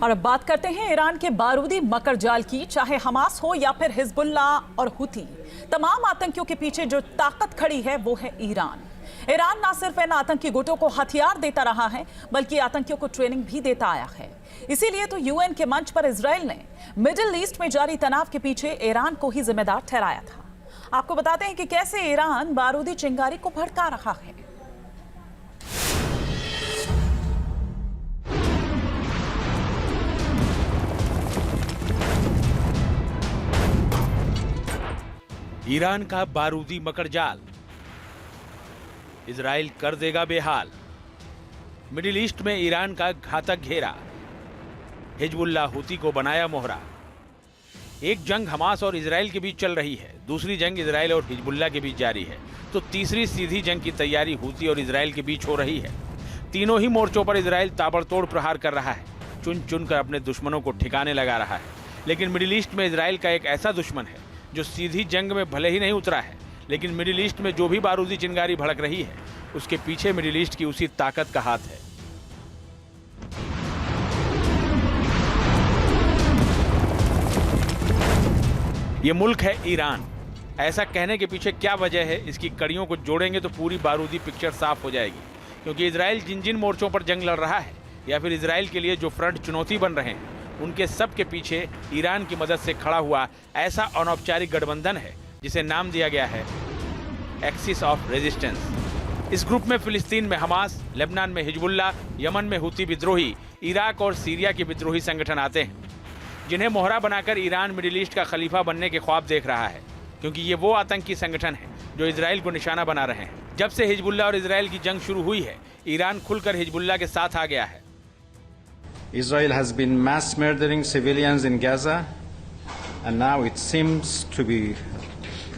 और अब बात करते हैं ईरान के बारूदी मकर जाल की। चाहे हमास हो या फिर हिजबुल्लाह और हुती, तमाम आतंकियों के पीछे जो ताकत खड़ी है वो है ईरान। ईरान ना सिर्फ इन आतंकी गुटों को हथियार देता रहा है, बल्कि आतंकियों को ट्रेनिंग भी देता आया है। इसीलिए तो यूएन के मंच पर इजराइल ने मिडिल ईस्ट में जारी तनाव के पीछे ईरान को ही जिम्मेदार ठहराया था। आपको बताते हैं कि कैसे ईरान बारूदी चिंगारी को भड़का रहा है। ईरान का बारूदी मकड़जाल इजराइल कर देगा बेहाल। मिडिल ईस्ट में ईरान का घातक घेरा, हिजबुल्लाह हुती को बनाया मोहरा। एक जंग हमास और इजराइल के बीच चल रही है, दूसरी जंग इजराइल और हिजबुल्लाह के बीच जारी है, तो तीसरी सीधी जंग की तैयारी हुती और इजराइल के बीच हो रही है। तीनों ही मोर्चों पर इजराइल ताबड़तोड़ प्रहार कर रहा है, चुन चुन कर अपने दुश्मनों को ठिकाने लगा रहा है। लेकिन मिडिल ईस्ट में इजराइल का एक ऐसा दुश्मन है जो सीधी जंग में भले ही नहीं उतरा है, लेकिन मिडिल ईस्ट में जो भी बारूदी चिंगारी भड़क रही है, उसके पीछे मिडिल ईस्ट की उसी ताकत का हाथ है। ये मुल्क है ईरान। ऐसा कहने के पीछे क्या वजह है, इसकी कड़ियों को जोड़ेंगे तो पूरी बारूदी पिक्चर साफ हो जाएगी। क्योंकि इजराइल जिन जिन मोर्चों पर जंग लड़ रहा है या फिर इजराइल के लिए जो फ्रंट चुनौती बन रहे हैं, उनके सब के पीछे ईरान की मदद से खड़ा हुआ ऐसा अनौपचारिक गठबंधन है जिसे नाम दिया गया है एक्सिस ऑफ रेजिस्टेंस। इस ग्रुप में फिलिस्तीन में हमास, लेबनान में हिजबुल्लाह, यमन में हुती विद्रोही, इराक और सीरिया के विद्रोही संगठन आते हैं, जिन्हें मोहरा बनाकर ईरान मिडिल ईस्ट का खलीफा बनने के ख्वाब देख रहा है। क्योंकि ये वो आतंकी संगठन है जो इजराइल को निशाना बना रहे हैं। जब से हिजबुल्लाह और इजराइल की जंग शुरू हुई है, ईरान खुलकर हिजबुल्लाह के साथ आ गया है। Israel has been mass murdering civilians in Gaza, and now it seems to be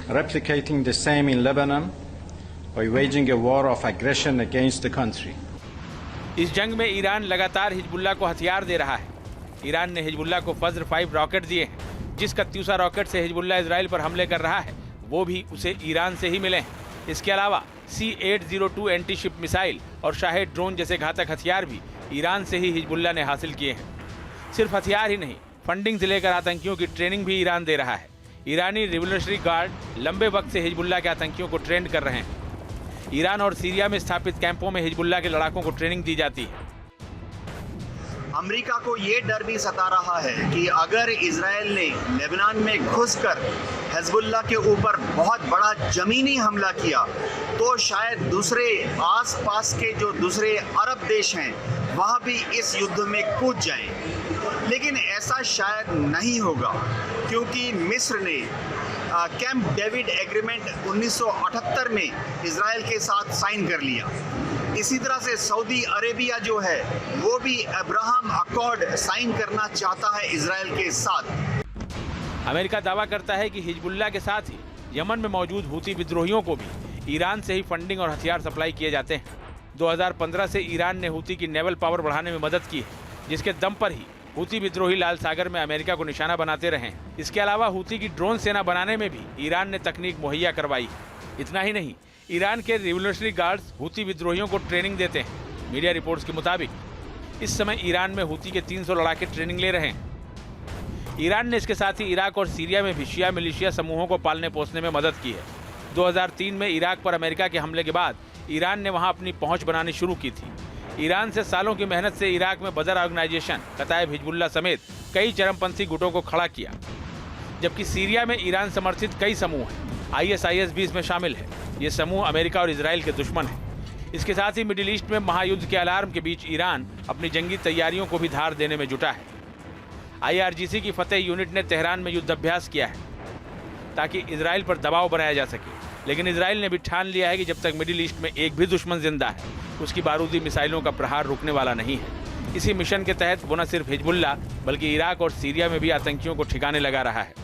replicating the same in Lebanon by waging a war of aggression against the country. इस जंग में ईरान लगातार Hezbollah को हथियार दे रहा है। ईरान ने Hezbollah को फज्र 5 रॉकेट दिए हैं। जिस कत्यूसा रॉकेट से हिजबुल्लाह इजराइल पर हमले कर रहा है, वो भी उसे ईरान से ही मिले हैं। इसके अलावा C-802 एंटी शिप मिसाइल और शाहेद ड्रोन जैसे घातक हथियार भी ईरान से ही हिजबुल्लाह ने हासिल किए हैं। सिर्फ हथियार ही नहीं, फंडिंग से लेकर आतंकियों की ट्रेनिंग भी ईरान दे रहा है। ईरानी रिवोल्यूशनरी गार्ड लंबे वक्त से हिजबुल्लाह के आतंकियों को ट्रेंड कर रहे हैं। ईरान और सीरिया में स्थापित कैंपों में हिजबुल्लाह के लड़ाकों को ट्रेनिंग दी जाती है। अमेरिका को ये डर भी सता रहा है कि अगर इजराइल ने लेबनान में घुसकर हिजबुल्लाह के ऊपर बहुत बड़ा जमीनी हमला किया, तो शायद दूसरे आसपास के जो दूसरे अरब देश हैं वहाँ भी इस युद्ध में कूद जाएं। लेकिन ऐसा शायद नहीं होगा, क्योंकि मिस्र ने कैंप डेविड एग्रीमेंट 1978 में इजराइल के साथ साइन कर लिया। इसी तरह से सऊदी अरेबिया जो है वो भी अब्राहम अकॉर्ड साइन करना चाहता है इजराइल के साथ। अमेरिका दावा करता है कि हिजबुल्लाह के साथ ही यमन में मौजूद हुती विद्रोहियों को भी ईरान से ही फंडिंग और हथियार सप्लाई किए जाते हैं। 2015 से ईरान ने हुती की नेवल पावर बढ़ाने में मदद की है, जिसके दम पर ही हुती विद्रोही लाल सागर में अमेरिका को निशाना बनाते रहे हैं। इसके अलावा हुती की ड्रोन सेना बनाने में भी ईरान ने तकनीक मुहैया करवाई है। इतना ही नहीं, ईरान के रिवोल्यूशनरी गार्ड्स हुती विद्रोहियों को ट्रेनिंग देते हैं। मीडिया रिपोर्ट्स के मुताबिक इस समय ईरान में हुती के 300 लड़ाके ट्रेनिंग ले रहे हैं। ईरान ने इसके साथ ही इराक और सीरिया में भी शिया मिलिशिया समूहों को पालने पोसने में मदद की है। 2003 में इराक पर अमेरिका के हमले के बाद ईरान ने वहां अपनी पहुंच बनानी शुरू की थी। ईरान से सालों की मेहनत से इराक में बदर ऑर्गेनाइजेशन, कताइब हिजबुल्लाह समेत कई चरमपंथी गुटों को खड़ा किया। जबकि सीरिया में ईरान समर्थित कई समूह हैं, ISIS भी इसमें शामिल है। ये समूह अमेरिका और इजराइल के दुश्मन हैं। इसके साथ ही मिडिल ईस्ट में महायुद्ध के अलार्म के बीच ईरान अपनी जंगी तैयारियों को भी धार देने में जुटा है। IRGC की फतेह यूनिट ने तेहरान में युद्धाभ्यास किया है ताकि इजराइल पर दबाव बनाया जा सके। लेकिन इजराइल ने भी ठान लिया है कि जब तक मिडिल ईस्ट में एक भी दुश्मन जिंदा है, उसकी बारूदी मिसाइलों का प्रहार रुकने वाला नहीं है। इसी मिशन के तहत वो न सिर्फ हिजबुल्लाह बल्कि इराक और सीरिया में भी आतंकियों को ठिकाने लगा रहा है।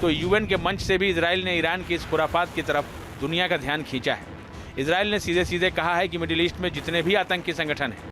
तो यूएन के मंच से भी इजराइल ने ईरान की इस खुराफात की तरफ दुनिया का ध्यान खींचा है। इजराइल ने सीधे सीधे कहा है कि मिडिल ईस्ट में जितने भी आतंकी संगठन हैं,